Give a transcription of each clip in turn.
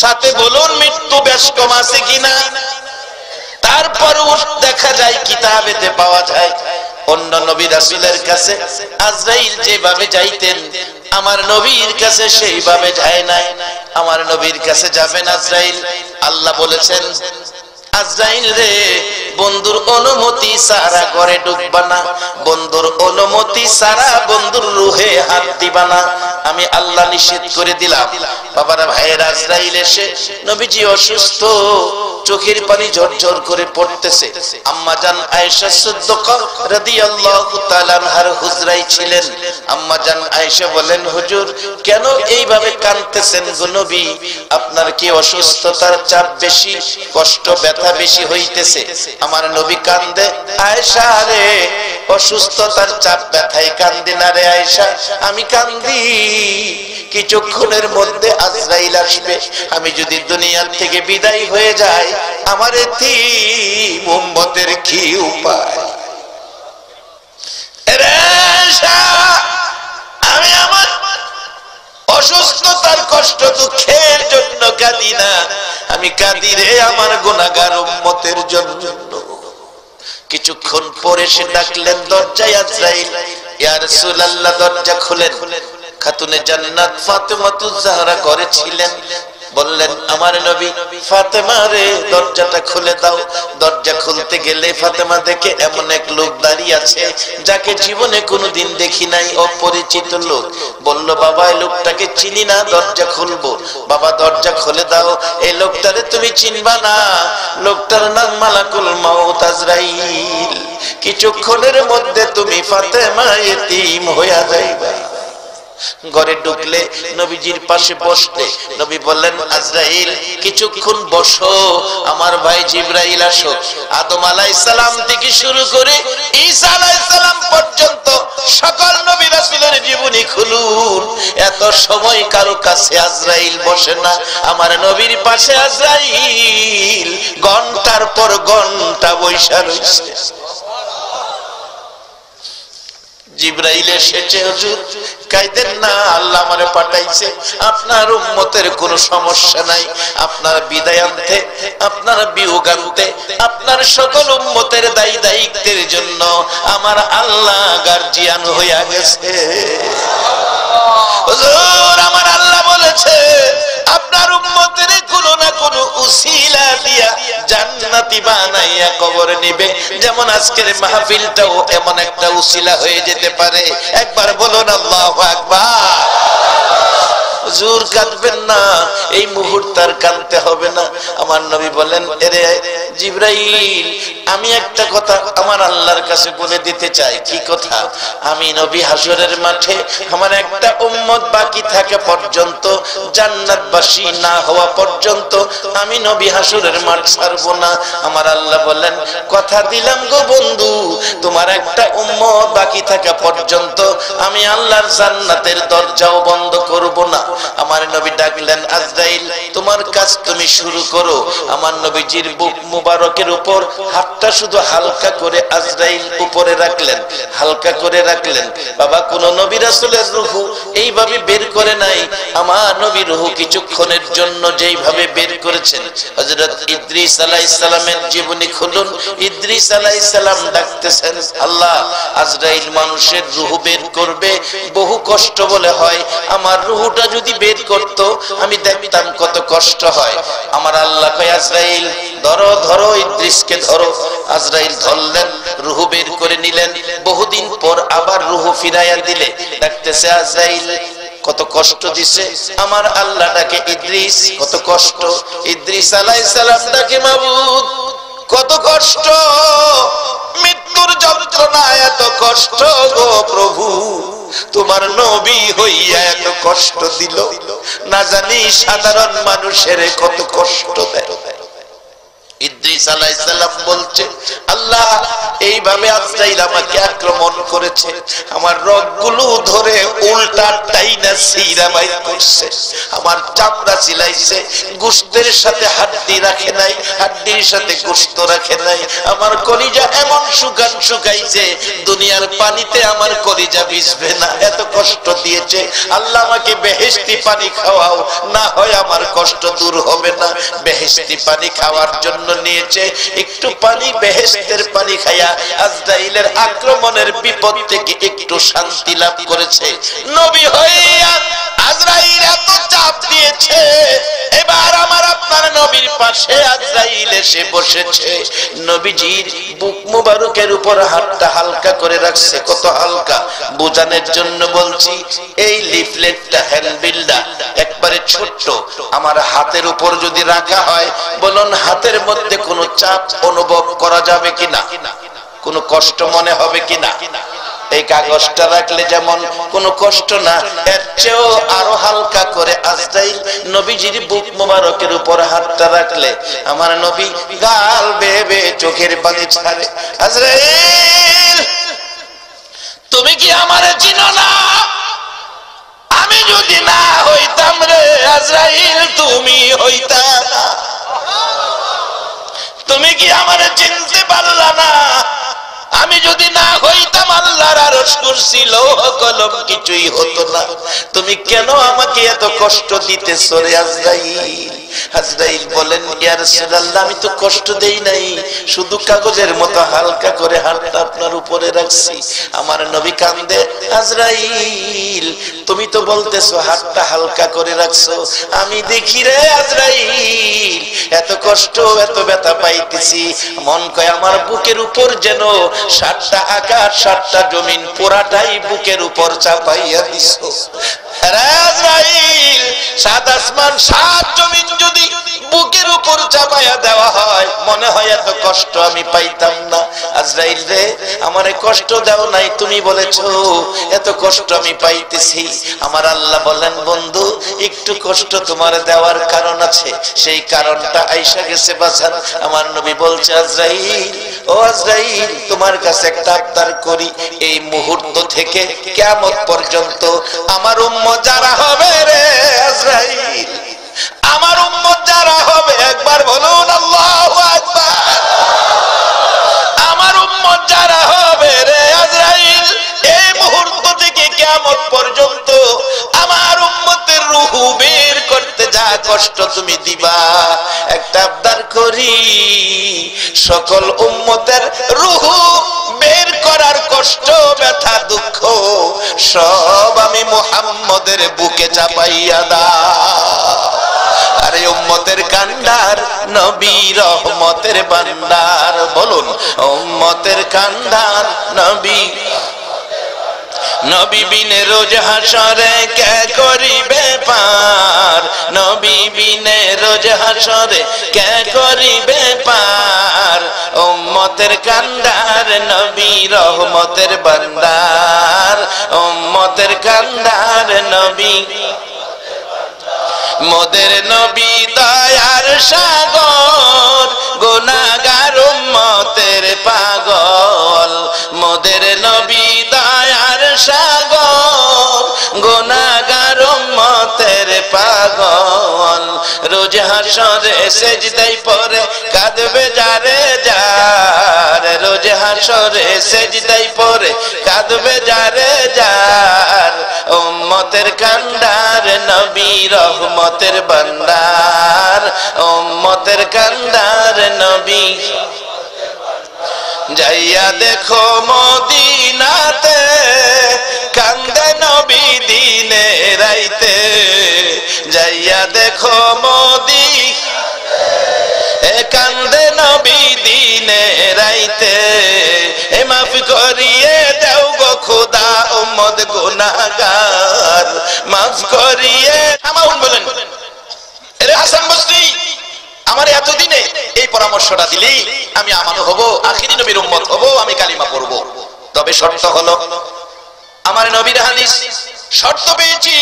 সাথে বলুন মৃত্যু বেশ কম আছে কিনা। তারপরও দেখা যায় কিতাবেতে পাওয়া যায় অন্য নবী রাসূলের কাছে আজরাইল যেভাবে যাইতেন আমার নবীর কাছে সেইভাবে যায় না। আমার নবীর কাছে যাবেন আজরাইল, আল্লাহ বলেছেন আজরাইল রে বন্ধুর অনুমতি ছাড়া ঘরে ঢুকবা না, বন্ধুর অনুমতি ছাড়া বন্ধুর রূহে হাত দিবা না, আমি আল্লাহ নিষেধ করে দিলাম। বাবারা ভাইয়ের আজরাইল এসে নবীজি অসুস্থ, চোখের পানি ঝরঝর করে পড়তেছে। আম্মা জান আয়েশা সিদ্দিকা রাদিয়াল্লাহু তাআলা আনহার হুজরায় ছিলেন। আম্মা জান আয়েশা বলেন হুজুর কেন এইভাবে কাঁদতেছেন গো নবী, আপনার কি অসুস্থতার চাপ বেশি, কষ্ট ব্যথা বেশি হইতেছে? আমার নবী কান্দে, আয়েশা রে অসুস্থতার চাপ ব্যথায় কান্দি না রে আয়েশা, আমি কান্দি কিছুক্ষণের মধ্যে আজরাইল আসবে, আমি যদি দুনিয়ার থেকে বিদায় হয়ে যাই আমার এতিম উম্মতের কি উপায়? আমি আমার অসুস্থতার কষ্ট দুঃখের জন্য কাঁদি না, আমি কাঁদি রে আমার গুনাহগার উম্মতের জন্য। কিছুক্ষণ পরে সে ডাকলেন দরজায় আজরাইল, ইয়া রাসূলুল্লাহ দরজা খুলেন। খাতুনে জান্নাত ফাতেমাতুজ জাহরা ঘরে ছিলেন। বললেন আমার নবী ফাতেমা রে দরজাটা খুলে দাও। দরজা খুলতে গেলে ফাতেমা দেখে এমন এক লোক দাঁড়িয়ে আছে যাকে জীবনে কোনোদিন দেখি নাই, অপরিচিত লোক। বলল বাবা এই লোকটাকে চিনি না, দরজা খুলবো। বাবা দরজা খুলে দাও, এই লোকটারে তুমি চিনবা না, লোকটার নাম মালাকুল মাউত আজরাইল। কিছুক্ষণের মধ্যে তুমি ফাতেমা এতিম হইয়া যাইবা। ঘরে ঢুকলে নবীজির পাশে বসতে নবী বললেন আজরাইল কিছুক্ষণ বসো, আমার ভাই জিবরাইল আসো। আদম আলাইহিস সালাম থেকে শুরু করে ঈসা আলাইহিস সালাম পর্যন্ত সকল নবী রাসূলের জীবনী খুলুন, এত সময় কারো কাছে আজরাইল বসে না। আমার নবীর পাশে আজরাইল ঘন্টার পর ঘন্টা বসে রইছে। জিবরাইল এসেছে, হুজুর কাইদেন না, আল্লাহ আমারে পাঠাইছে, আপনার উম্মতের কোনো সমস্যা নাই, আপনার বিদায় আনতে, আপনার বিয়োগ আনতে, আপনার সকল উম্মতের দায়ী দায়িত্বের জন্য আমার আল্লাহ গার্জিয়ান হইয়া গেছে। হুজুর আমার আল্লাহ বলেছে আপনার উম্মতের কোনো না কোনো উসিলা দিয়া জান্নাতি বানাইয়া কবর নিবে, যেমন আজকের মাহফিলটাও এমন একটা উসিলা হয়ে যেতে পারে। একবার বলুন আল্লাহু আকবার। হুজুর কাঁদবেন না, এই মুহূর্তে আর কাঁদতে হবে না। আমার নবী বলেন এরে জিবরাইল আমি একটা কথা আমার আল্লাহর কাছে বলে দিতে চাই। কি কথা? আমি নবী হাসরের মাঠে আমার একটা উম্মত বাকি থাকা পর্যন্ত, জান্নাতবাসী না হওয়া পর্যন্ত আমি নবী হাসরের মাঠ ছাড়বো না। আমার আল্লাহ বলেন কথা দিলাম গো বন্ধু, তোমার একটা উম্মত বাকি থাকা পর্যন্ত আমি আল্লাহর জান্নাতের দরজাও বন্ধ করব না। আমার নবী ডাকলেন আজরাইল তোমার কাজ তুমি শুরু করো। আমার নবীজির বুক মুবারকের উপর হাতটা শুধু হালকা করে আজরাইল উপরে রাখলেন, হালকা করে রাখলেন। বাবা কোন নবী রাসূলের রূহ এইভাবে বের করে নাই, আমার নবী রূহ কিছুক্ষণের জন্য যেইভাবে বের করেছেন। হযরত ইদ্রিস আলাইহিস সালামের জীবনী খুলুন, ইদ্রিস আলাইহিস সালাম ডাকতেছেন আল্লাহ আজরাইল মানুষের রূহ বের করবে, বহু কষ্ট বলে হয়, আমার রূহটা যদি বের করত আমি দেখতাম কত কষ্ট হয়। আমার আল্লাহ কয় আজরাইল ধরো ধরো, ইদ্রিসকে ধরো। আজরাইল ধরলেন, রূহ বের করে নিলেন। বহুদিন পর আবার রূহ ফিরাইয়া দিলে ডাকতেছে আজরাইল কত কষ্ট দিছে আমার আল্লাহ ডাকে ইদ্রিস, কত কষ্ট। ইদ্রিস আলাইহিস সালাম ডাকে মাবুদ কত কষ্ট, মৃত্যুর যন্ত্রণা এত কষ্ট গো প্রভু, তোমার নবী হইয়া এত কষ্ট দিল, না জানি সাধারণ মানুষের কত কষ্ট দেয়। ইদ্রিস আলাইহিস সালাম বলছে, আল্লাহ এইভাবে আজরাইল আমাকে আক্রমণ করেছে, আমার রগগুলো ধরে উল্টা টাইনা সিরা বাইর করছে, আমার চামড়া চিলাইছে, গোশতের সাথে হাড্ডি রাখে নাই, হাড্ডির সাথে গোশত রাখে নাই, আমার কলিজা এমন শুকাইছে দুনিয়ার পানিতে আমার কলিজা ভিজবে না, এত কষ্ট দিয়েছে। আল্লাহ আমাকে বেহেশতি পানি খাওয়াও, না হয় আমার কষ্ট দূর হবে না। বেহেশতি পানি খাওয়ার জন্য নিয়েছে, একটু পানি বেহেশতের পানি খায়া আজরাইলের আক্রমণের বিপদ থেকে একটু শান্তি লাভ করেছে। নবী হইয়া আজরাইল এত চাপ দিয়েছে, এবার আমার আপনার নবীর পাশে আজরাইল এসে বসেছে, নবীজির বুক মুবারকের উপর হাতটা হালকা করে রাখছে। কত হালকা বোঝানোর জন্য বলছি, এই লিফলেটটা হ্যান্ডবিলটা একবারে ছোট্ট, আমার হাতের উপর যদি রাখা হয়, বলুন হাতের মধ্যে কোনো চাপ অনুভব করা যাবে কিনা, কোনো কষ্ট মনে হবে কিনা? এই কাগজটা রাখলে যেমন কোনো কষ্ট না, এর চেয়েও আরো হালকা করে আজরাইল নবীজির বুক মোবারকের উপর হাতটা রাখলে আমার নবী গাল বেয়ে বেয়ে চোখের পানি ছাড়ে। আজরাইল, তুমি কি আমারে চিনো না? আমি যদি না হইতাম রে আজরাইল, তুমি হইতা না। তুমি কি আমারে চিনতে পারলা না? আমি যদি না হইতাম আল্লাহর আরশ কুরসি লৌহ কলম কিছুই হতো না। তুমি কেন আমাকে এত কষ্ট দিতেছো রে আজরাইল? আজরাইল বলেন, ইয়া রাসূলুল্লাহ, আমি তো কষ্ট দেই নাই, শুধু কাগজের মতো হালকা করে হাতটা আপনার উপরে রাখছি। আমার নবী কান্দে, আজরাইল তুমি তো বলতেছো হাতটা হালকা করে রাখছো, আমি দেখি রে আজরাইল এত কষ্ট এত ব্যথা পাইতেছি, মন কয় আমার বুকের উপর যেন 7টা আকাশ 7টা জমিন পুরাটাই বুকের উপর চাপাইয়া দিছো। আজরাইল, 7 আসমান 7 জমিন যদি বুকের উপর চাপাইয়া দেওয়া হয়, মনে হয় এত কষ্ট আমি পাইতাম না। আজরাইল রে, আমারে কষ্ট দাও নাই, তুমি বলেছো এত কষ্ট আমি পাইতেছি। আমার আল্লাহ বলেন, বন্ধু একটু কষ্ট তোমার দেওয়ার কারণ আছে, সেই কারণটা আইসা গেছে বাজান। আমার নবী বলছে, আজরাইল, ও আজরাইল, তোমার কাছে একটা আবদার করি, এই মুহূর্ত থেকে কিয়ামত পর্যন্ত আমার উম্মত যারা হবে রে আজরাইল, আমার উম্মত যারা হবে, একবার বলুন আল্লাহু আকবার, আমার উম্মত যারা হবে রে আজরাইল, এই মুহূর্ত থেকে কিয়ামত পর্যন্ত আমার উম্মতের রূহ বের করতে যা কষ্ট তুমি দিবা, একটা আবদার করি, সকল উম্মতের রূহ বের করার কষ্ট ব্যথা দুঃখ সব আমি মুহাম্মদের বুকে চাপাইয়া দাও। আরে উম্মতের কান্ডার নবী রহমতের ভান্ডার, বলুন উম্মতের কান্ডার নবী, নবী বিনে রোজ হাসরে কে করিবে পার, নবী বিনে রোজ হাসরে কে করিবে পার, উম্মতের কান্ডার নবী রহমতের ভান্ডার, উম্মতের কান্ডার নবী, মোদের নবী দয়ার সাগর, গুনাহগার উম্মতের পাগল, মোদের নবী দয়ার সাগর, গুনাহগার উম্মতের পাগল, রোজ হাসরে সেজদায় পড়ে কাঁদবে যারে যার, রোজ হাসরে সেজদায় পড়ে কাঁদবে যারে যার, উম্মতের কান্ডার নবী রহমতের ভান্ডার, উম্মতের কান্ডার নবী, যাইয়া দেখো মদিনাতে কান্দে নবী দিনে রাইতে, যাইয়া দেখো মদিনাতে কান্দে নবী দিনে রাইতে, এ মাফ করিয়ে দাও গো খোদা উম্মত গুনাহগার, মাফ করিয়ে। আমাউন বলেন, এরে হাসান বসরি, আমার এতদিনে এই পরামর্শটা দিলি আমি আমানু হব, আখিরি নবীর উম্মত হব, আমি কালিমা পড়ব। তবে শর্ত হলো, আমার নবীর হাদিস শর্ত পেয়েছি,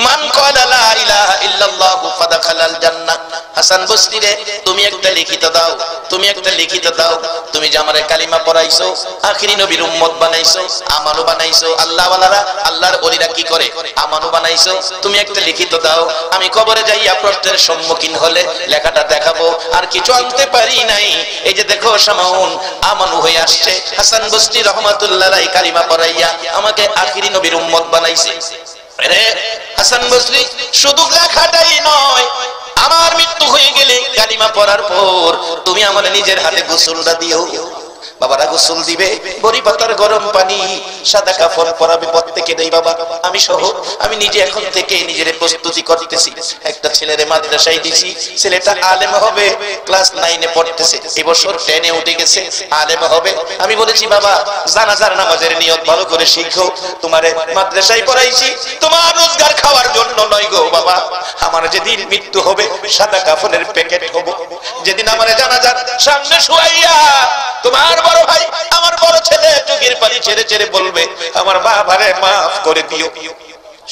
মান ক্বালা লা ইলাহা ইল্লাল্লাহু ফাদাখালাল জান্নাহ, হাসান বসরি রে, তুমি একটা লিখিত দাও, তুমি একটা লিখিত দাও, তুমি যে আমারে কালিমা পড়াইছো, আখিরি নবীর উম্মত বানাইছো, আমানু বানাইছো। আল্লাহ ওয়ালারা, আল্লাহর ওলিরা কি করে? আমানু বানাইছো। তুমি একটা লিখিত দাও, আমি কবরে যাইয়া প্রশ্নের সম্মুখীন হলে লেখাটা দেখাবো। আর কিছু আনতে পারি নাই, এই যে দেখো সামাউন আমানু হয়ে আসছে। হাসান বসরি রহমাতুল্লাহ আলাইহি কালিমা পড়াইয়া আমাকে আখিরি নবীর উম্মত বানাইছে। আরে হাসান বসরি শুধু লেখাটাই নয়, আমার মৃত্যু হয়ে গেলে কালিমা পড়ার পর তুমি আমার নিজের হাতে গোসলটা দিও। বাবারা গোসল দিবে, বড়ি পাতার গরম পানি, সাদা কাফন পরাবে প্রত্যেকে দেই বাবা। আমি সহ আমি নিজে এখন থেকে নিজের প্রস্তুতি করতেছি। একটা ছেলেরে মাদ্রাসায় দিছি, ছেলেটা আলেম হবে, ক্লাস 9 এ পড়তেছে, এবছর 10 এ উঠে গেছে, আলেম হবে। আমি বলেছি বাবা জানাজার নামাজের নিয়ত ভালো করে শিখো, তোমারে মাদ্রাসায় পড়াইছি তোমার রোজগার খাওয়ার জন্য নয় গো বাবা। আমার যেদিন মৃত্যু হবে সাদা কাফনের প্যাকেট হব, যেদিন আমার জানাজার সামনে শুয়াইয়া তোমার বড় ভাই আমার বড় ছেলে চোখের পানি ছেড়ে ছেড়ে বলবে আমার বাবারে মাফ করে দিও,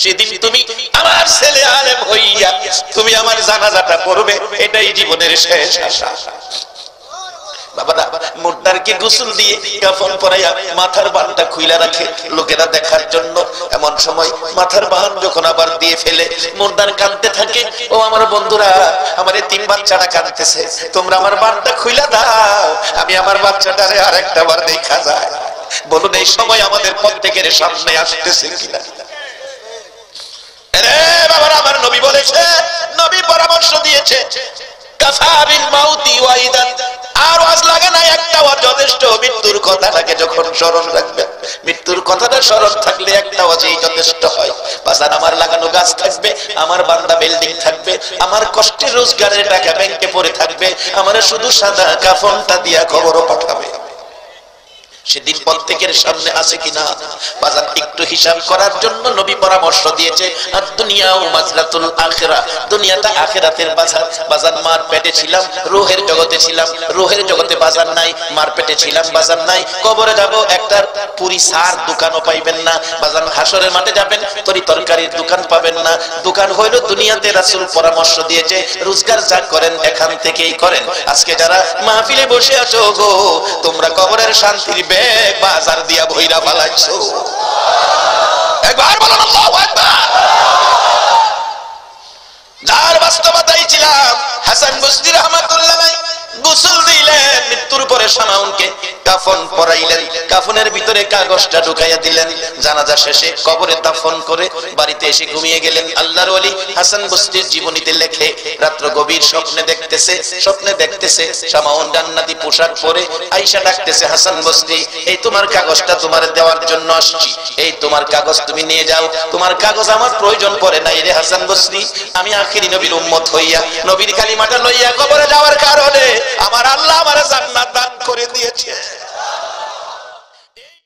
সেদিন তুমি আমার ছেলে আলেম হইয়া তুমি আমার জানাজাটা পড়বে, এটাই জীবনের শেষ আশা। বাবারা মুর্দারকে গোসল দিয়ে কাফন পরাইয়া মাথার বানটা খুইলা রাখে লোকেরা দেখার জন্য। এমন সময় মাথার বান যখন আবার দিয়ে ফেলে মুর্দার কাঁদতে থাকে, ও আমার বন্ধুরা আমার এই 3 বাচ্চাটা কাঁদতেছে, তোমরা আমার বানটা খুইলা দাও, আমি আমার বাচ্চাটারে আরেকটা বার দেখা যায়। বলুন এই সময় আমাদের প্রত্যেকের সামনে আসতেছে কিনা? আরে বাবারা আমার নবী বলেছে, নবী পরামর্শ দিয়েছে কাফাবিল মাউতি ওয়াইদান, আর ওয়াজ লাগে না একটা ওয়াজ যথেষ্ট। মৃত্যুর কথাটাকে যখন স্মরণ রাখবেন, মৃত্যুর কথাটা স্মরণ থাকলে একটা ওয়াজই যথেষ্ট হয়। বাজার আমার লাগানো গাছ থাকবে, আমার বান্দা বিল্ডিং থাকবে, আমার কষ্টের রোজগারের টাকা ব্যাংকে পড়ে থাকবে, আমার শুধু সাদা কাফনটা দিয়া খবরও পাঠাবে। সেদিন প্রত্যেকের সামনে আছে কিনা বাজার একটু হিসাব করার জন্য নবী পরামর্শ দিয়েছে। আর দুনিয়াও মাজরাতুল আখিরা, দুনিয়াটা আখিরাতের বাজার। বাজার মার পেটে ছিলাম, রূহের জগতে ছিলাম, রূহের জগতে বাজার নাই, মার পেটে ছিলাম বাজার নাই। কবরে যাব একটা পুরি সার দোকানও পাইবেন না, বাজার হাসরের মাঠে যাবেন তরি তরকারির দোকান পাবেন না। দোকান হইল দুনিয়াতে। রাসূল পরামর্শ দিয়েছে রোজগার যা করেন এখান থেকেই করেন। আজকে যারা মাহফিলে বসে আছো গো, তোমরা কবরের শান্তির বাজার দিয়া ভইরা ফালাইছো। একবার বলুন আল্লাহু আকবার। যার বাস্তবতাই ছিলাম হাসান বসরি রাহমাতুল্লাহ আলাইহি গোসল দিলেন, মৃত্যুর পরে সামাউনকে কাফন পরাইলেন, কাফনের ভিতরে কাগজটা ঢুকাইয়া দিলেন। জানাজা শেষে কবরে দাফন করে বাড়িতে এসে ঘুমিয়ে গেলেন। আল্লাহর ওলি হাসান বসরির জীবনীতে লেখে রাত্র গভীর স্বপ্নে দেখতেছে সামাউন জান্নাতি পোশাক পরে আয়েশা ডাকতেছে, হাসান বসরি এই তোমার কাগজটা তোমার দেওয়ার জন্য আসছি, এই তোমার কাগজ তুমি নিয়ে যাও, তোমার কাগজ আমার প্রয়োজন পড়ে নাই রে হাসান বসরি। আমি আখিরি নবীর উম্মত হইয়া নবীর কালিমাটা লইয়া কবরে যাওয়ার কারণে আমার আল্লাহ আমার জান্নাত দান করে দিয়েছে।